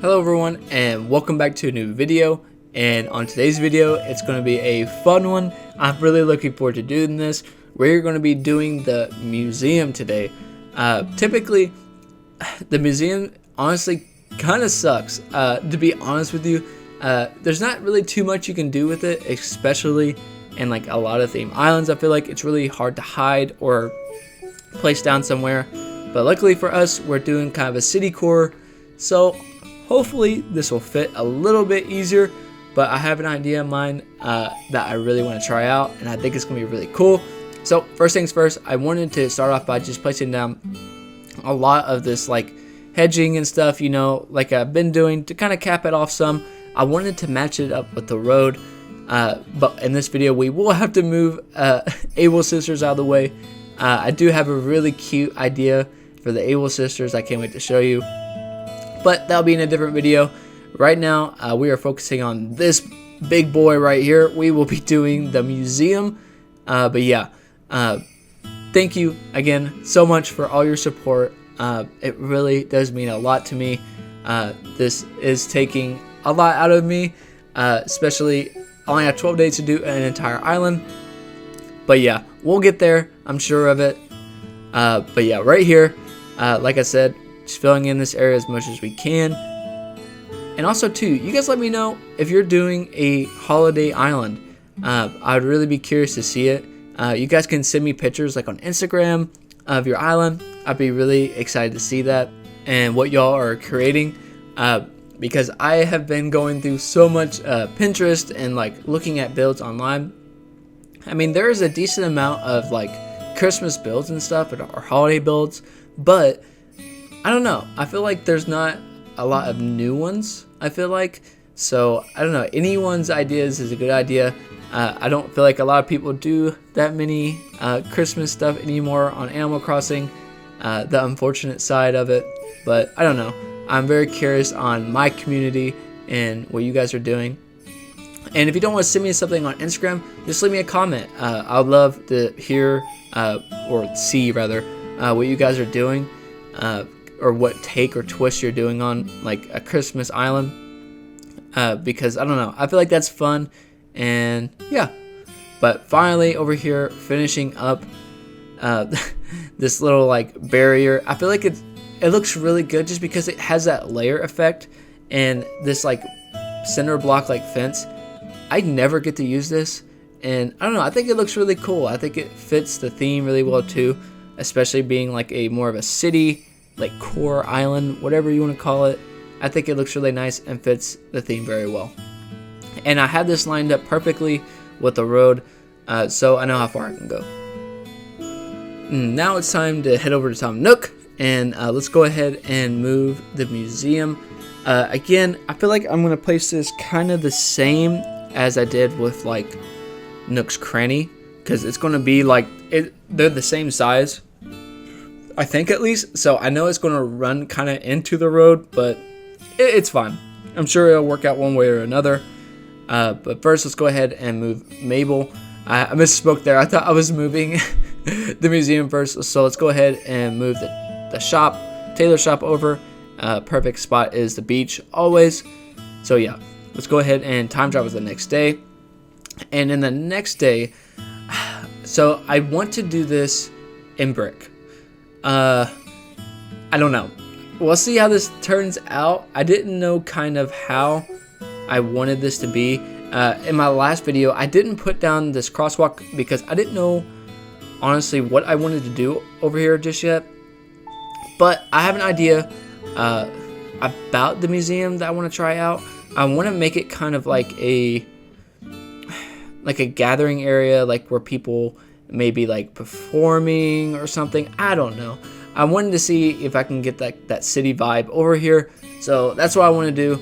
Hello everyone and welcome back to a new video, and on today's video it's going to be a fun one. I'm really looking forward to doing this. We're going to be doing the museum today. Typically the museum honestly kind of sucks, to be honest with you. There's not really too much you can do with it, especially in like a lot of theme islands. I feel like it's really hard to hide or place down somewhere, but luckily for us we're doing kind of a city core, so hopefully this will fit a little bit easier. But I have an idea in mind that I really want to try out, and I think it's going to be really cool. So first things first, I wanted to start off by just placing down a lot of this like hedging and stuff, you know, like I've been doing to kind of cap it off some. I wanted to match it up with the road, but in this video we will have to move Able Sisters out of the way. I do have a really cute idea for the Able Sisters. I can't wait to show you, but that'll be in a different video. Right now we are focusing on this big boy right here. We will be doing the museum, but yeah, thank you again so much for all your support. It really does mean a lot to me. This is taking a lot out of me, especially I only have 12 days to do an entire island. But yeah, we'll get there, I'm sure of it. But yeah, right here, like I said, just filling in this area as much as we can. And also too, you guys let me know if you're doing a holiday island. I'd really be curious to see it. You guys can send me pictures like on Instagram of your island. I'd be really excited to see that and what y'all are creating, because I have been going through so much Pinterest and like looking at builds online. I mean, there is a decent amount of like Christmas builds and stuff or holiday builds, but I don't know, I feel like there's not a lot of new ones, I feel like. So I don't know, anyone's ideas is a good idea. I don't feel like a lot of people do that many Christmas stuff anymore on Animal Crossing, the unfortunate side of it. But I don't know, I'm very curious on my community and what you guys are doing. And if you don't want to send me something on Instagram, just leave me a comment. I'd love to hear or see rather what you guys are doing, or what take or twist you're doing on like a Christmas island, because I don't know, I feel like that's fun. And yeah, but finally over here finishing up this little like barrier. I feel like it looks really good just because it has that layer effect and this like cinder block like fence. I never get to use this, and I don't know, I think it looks really cool. I think it fits the theme really well too, especially being like a more of a city like core island, whatever you want to call it. I think it looks really nice and fits the theme very well. And I had this lined up perfectly with the road, so I know how far I can go. Now it's time to head over to Tom Nook, and let's go ahead and move the museum. Again, I feel like I'm going to place this kind of the same as I did with like Nook's Cranny, because it's going to be like, they're the same size, I think at least. So I know it's going to run kind of into the road, but it's fine. I'm sure it'll work out one way or another. But first, let's go ahead and move Mabel. I misspoke there. I thought I was moving the museum first. So let's go ahead and move the shop, tailor shop over. Perfect spot is the beach always. So yeah, let's go ahead and time travel to the next day. And in the next day, so I want to do this in brick. I don't know. We'll see how this turns out. I didn't know kind of how I wanted this to be. In my last video, I didn't put down this crosswalk because I didn't know honestly what I wanted to do over here just yet. But I have an idea about the museum that I want to try out. I want to make it kind of like a gathering area, like where people maybe like performing or something. I don't know. I wanted to see if I can get that city vibe over here. So that's what I want to do.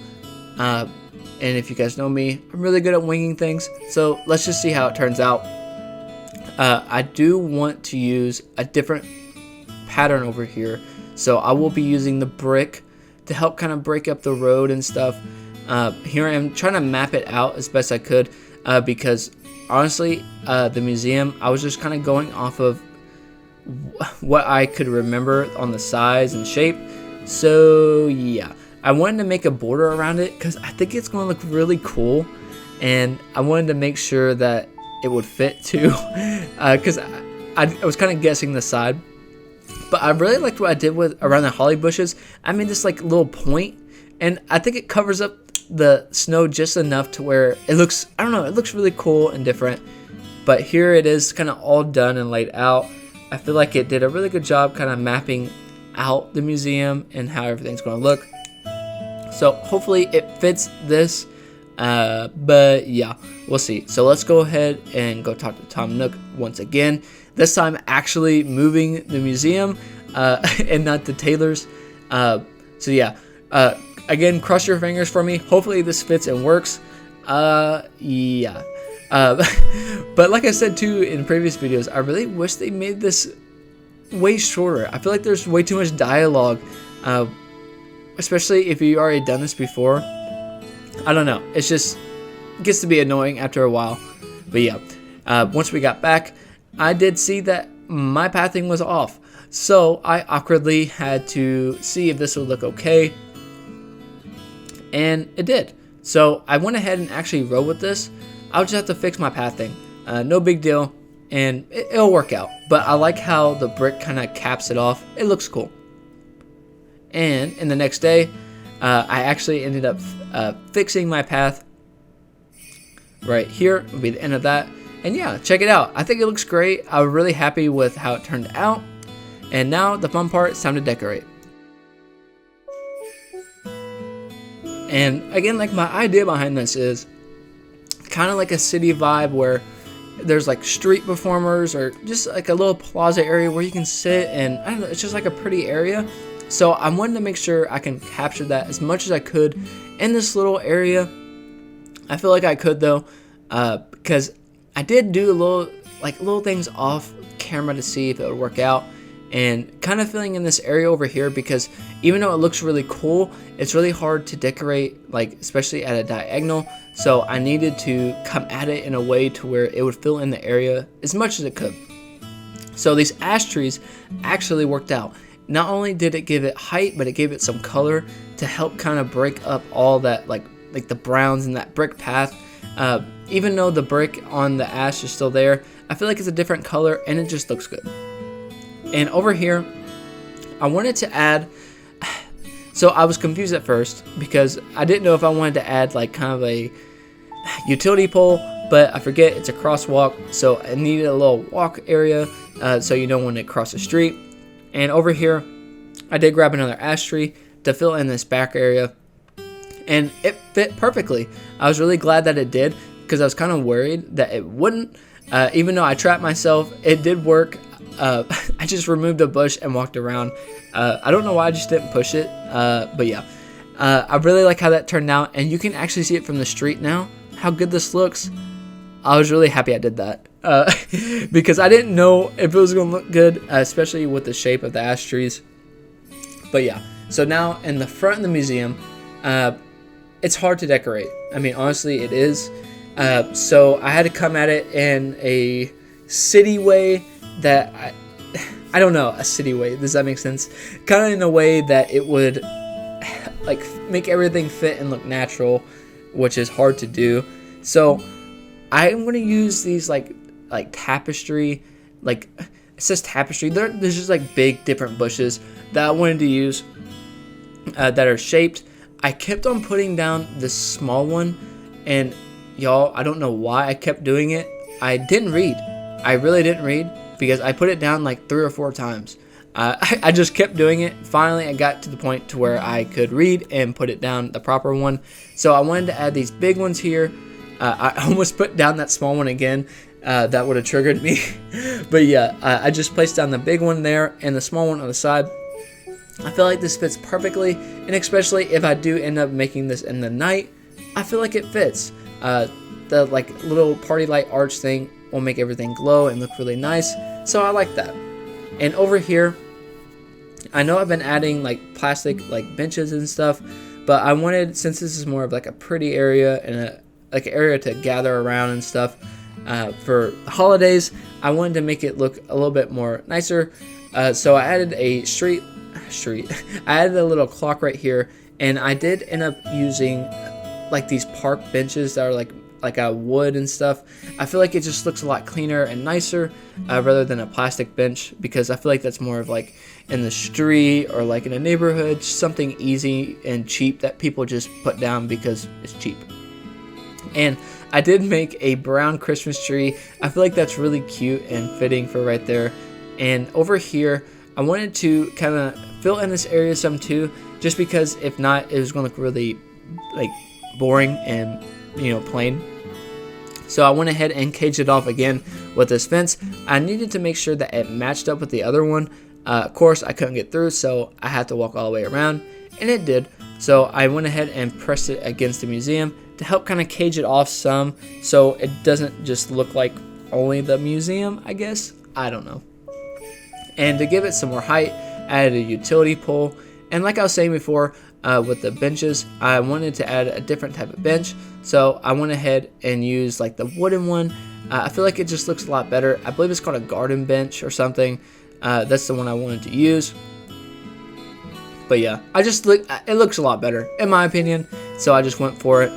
And if you guys know me, I'm really good at winging things. So let's just see how it turns out. I do want to use a different pattern over here. So I will be using the brick to help kind of break up the road and stuff. Here I am trying to map it out as best I could, because honestly, the museum, I was just kind of going off of what I could remember on the size and shape. So yeah, I wanted to make a border around it because I think it's going to look really cool, and I wanted to make sure that it would fit too, because I was kind of guessing the side. But I really liked what I did with around the holly bushes. I made this like little point, and I think it covers up the snow just enough to where it looks, I don't know, it looks really cool and different. But here it is kind of all done and laid out. I feel like it did a really good job kind of mapping out the museum and how everything's going to look. So hopefully it fits this, but yeah, we'll see. So let's go ahead and go talk to Tom Nook once again. This time actually moving the museum and not the Taylor's. So yeah, again, cross your fingers for me. Hopefully this fits and works. Yeah. But like I said too in previous videos, I really wish they made this way shorter. I feel like there's way too much dialogue, especially if you already done this before. I don't know. It's just it gets to be annoying after a while. But yeah, once we got back, I did see that my pathing was off. So I awkwardly had to see if this would look okay. And it did. So I went ahead and actually rode with this. I'll just have to fix my pathing. No big deal. And it'll work out. But I like how the brick kind of caps it off. It looks cool. And in the next day, I actually ended up fixing my path. Right here will be the end of that. And yeah, check it out. I think it looks great. I was really happy with how it turned out. And now the fun part, it's time to decorate. And again, like my idea behind this is kind of like a city vibe where there's like street performers or just like a little plaza area where you can sit, and I don't know, it's just like a pretty area. So I wanted to make sure I can capture that as much as I could in this little area. I feel like I could though, because I did do little things off camera to see if it would work out, and kind of filling in this area over here because even though it looks really cool, it's really hard to decorate, like especially at a diagonal. So I needed to come at it in a way to where it would fill in the area as much as it could. So these ash trees actually worked out. Not only did it give it height, but it gave it some color to help kind of break up all that like the browns and that brick path. Even though the brick on the ash is still there, I feel like it's a different color and it just looks good. And over here, I wanted to add, so I was confused at first because I didn't know if I wanted to add like kind of a utility pole, but I forget it's a crosswalk, so I needed a little walk area so you know when to cross the street. And over here, I did grab another ash tree to fill in this back area, and it fit perfectly. I was really glad that it did because I was kind of worried that it wouldn't. Even though I trapped myself, it did work. I just removed a bush and walked around. I don't know why I just didn't push it, but yeah. I really like how that turned out, and you can actually see it from the street now, how good this looks. I was really happy I did that because I didn't know if it was going to look good, especially with the shape of the ash trees. But yeah, so now in the front of the museum, it's hard to decorate. I mean, honestly, it is. So I had to come at it in a city way that I don't know, a city way. Does that make sense? Kind of in a way that it would like make everything fit and look natural, which is hard to do. So I'm going to use these like tapestry, like it says tapestry. There's just like big different bushes that I wanted to use that are shaped. I kept on putting down this small one, and y'all, I don't know why I kept doing it. I didn't read. I really didn't read because I put it down like 3 or 4 times. I just kept doing it. Finally, I got to the point to where I could read and put it down the proper one. So I wanted to add these big ones here. I almost put down that small one again. That would have triggered me. But yeah, I just placed down the big one there and the small one on the side. I feel like this fits perfectly, and especially if I do end up making this in the night, I feel like it fits. The like little party light arch thing will make everything glow and look really nice, so I like that. And over here, I know I've been adding like plastic like benches and stuff, but I wanted, since this is more of like a pretty area and a like area to gather around and stuff for the holidays, I wanted to make it look a little bit more nicer. So I added a I added a little clock right here, And I did end up using like these park benches that are like a wood and stuff. I feel like it just looks a lot cleaner and nicer rather than a plastic bench, because I feel like that's more of like in the street or like in a neighborhood, something easy and cheap that people just put down because it's cheap. And I did make a brown Christmas tree. I feel like that's really cute and fitting for right there. And over here, I wanted to kind of fill in this area some too, just because if not, it was going to look really like boring and, you know, plain. So I went ahead and caged it off again with this fence. I needed to make sure that it matched up with the other one. Of course, I couldn't get through, so I had to walk all the way around, and it did. So I went ahead and pressed it against the museum to help kind of cage it off some, so it doesn't just look like only the museum, I guess. I don't know. And to give it some more height, I added a utility pole. And like I was saying before, with the benches, I wanted to add a different type of bench, so I went ahead and used like the wooden one. I feel like it just looks a lot better. I believe it's called a garden bench or something. That's the one I wanted to use. But yeah, it looks a lot better in my opinion, so I just went for it.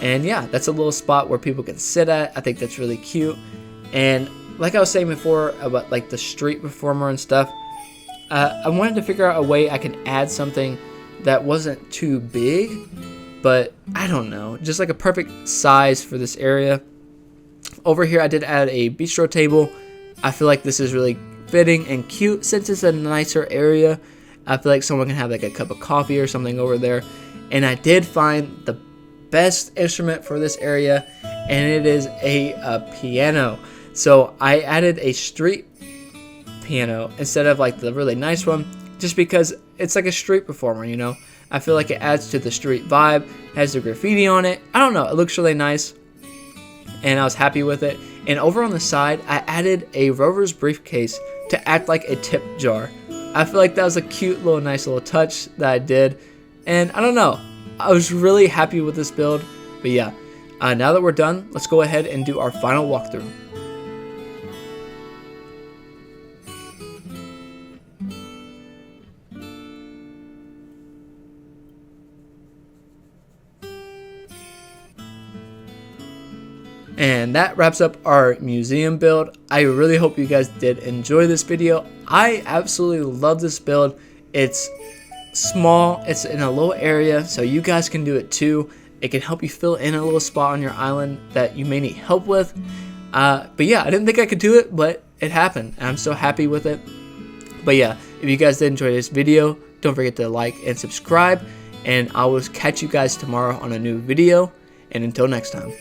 And yeah, that's a little spot where people can sit at. I think that's really cute. And like I was saying before about like the street performer and stuff, I wanted to figure out a way I can add something that wasn't too big, but I don't know, just like a perfect size for this area. Over here, I did add a bistro table. I feel like this is really fitting and cute since it's a nicer area. I feel like someone can have like a cup of coffee or something over there. And I did find the best instrument for this area, and it is a piano. So I added a street piano instead of like the really nice one, just because it's like a street performer, you know. I feel like it adds to the street vibe, has the graffiti on it. I don't know, it looks really nice, and I was happy with it. And over on the side, I added a Rover's briefcase to act like a tip jar. I feel like that was a cute little nice little touch that I did, and I don't know, I was really happy with this build. But yeah, now that we're done, let's go ahead and do our final walkthrough. And that wraps up our museum build. I really hope you guys did enjoy this video. I absolutely love this build. It's small, it's in a low area, so you guys can do it too. It can help you fill in a little spot on your island that you may need help with. But yeah, I didn't think I could do it, but it happened, and I'm so happy with it. But yeah, if you guys did enjoy this video, don't forget to like and subscribe, and I will catch you guys tomorrow on a new video. And until next time.